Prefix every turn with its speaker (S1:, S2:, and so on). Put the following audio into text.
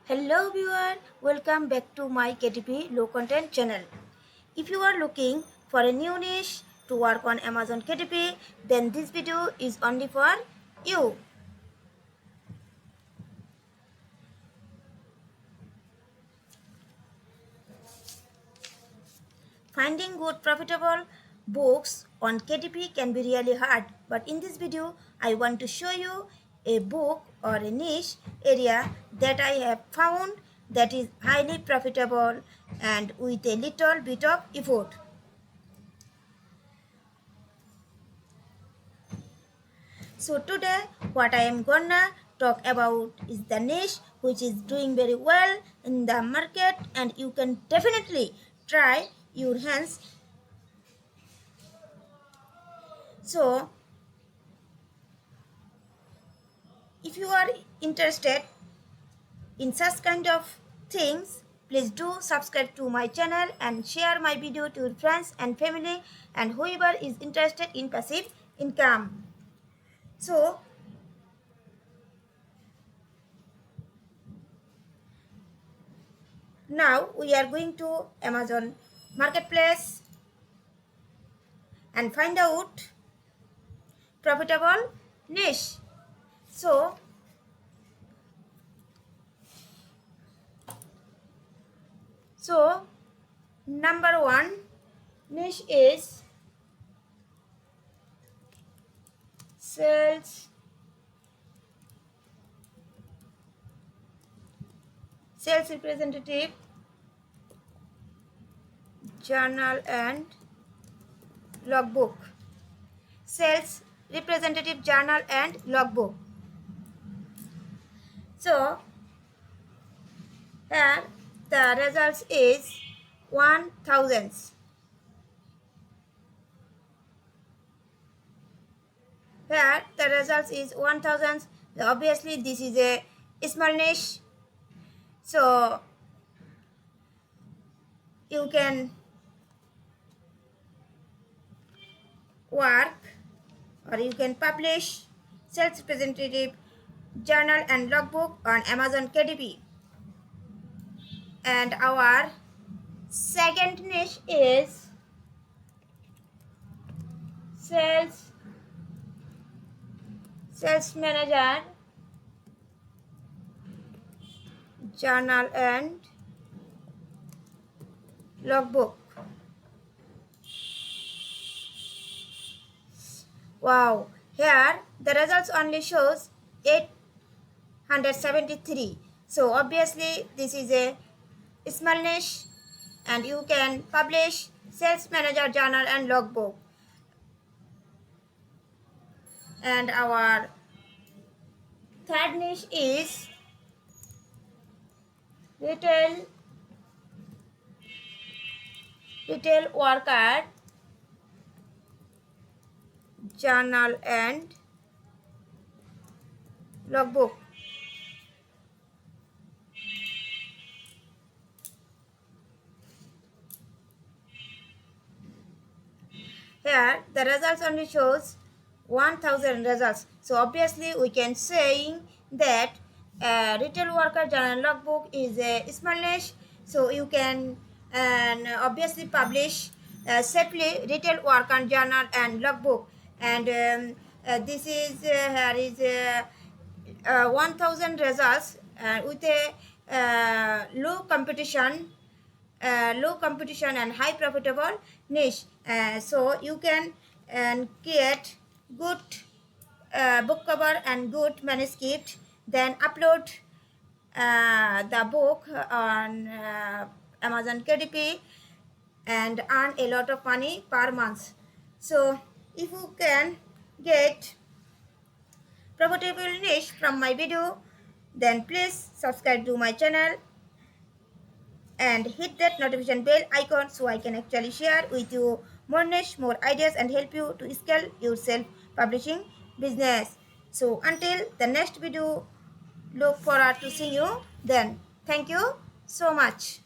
S1: Hello viewer, welcome back to my KDP low content channel. If you are looking for a new niche to work on Amazon KDP, then this video is only for you. Finding good profitable books on KDP can be really hard, but in this video I want to show you a book or a niche area that I have found that is highly profitable and with a little bit of effort. So today what I am gonna talk about is the niche which is doing very well in the market and you can definitely try your hands. So if you are interested in such kind of things, please do subscribe to my channel and share my video to your friends and family and whoever is interested in passive income. So now we are going to Amazon Marketplace and find out profitable niche. So number one niche is sales representative journal and logbook. Sales representative journal and logbook. So here the results is 1000. Here the results is 1000. Obviously this is a small niche, so you can work or you can publish sales representative journal and logbook on Amazon KDP. And our second niche is sales manager journal and logbook. Wow, here the results only shows 873. So obviously this is a small niche and you can publish sales manager journal and logbook. And our third niche is retail worker journal and logbook. Here the results only shows 1000 results. So obviously we can say that retail worker journal logbook is a small niche. So you can obviously publish safely retail worker journal and logbook. And this is here is 1000 results with a low competition and high profitable niche. So you can create good book cover and good manuscript, then upload the book on Amazon KDP and earn a lot of money per month. So if you can get profitable niche from my video, then please subscribe to my channel and hit that notification bell icon so I can actually share with you more niche, more ideas and help you to scale your self-publishing business. So until the next video, look forward to seeing you then. Thank you so much.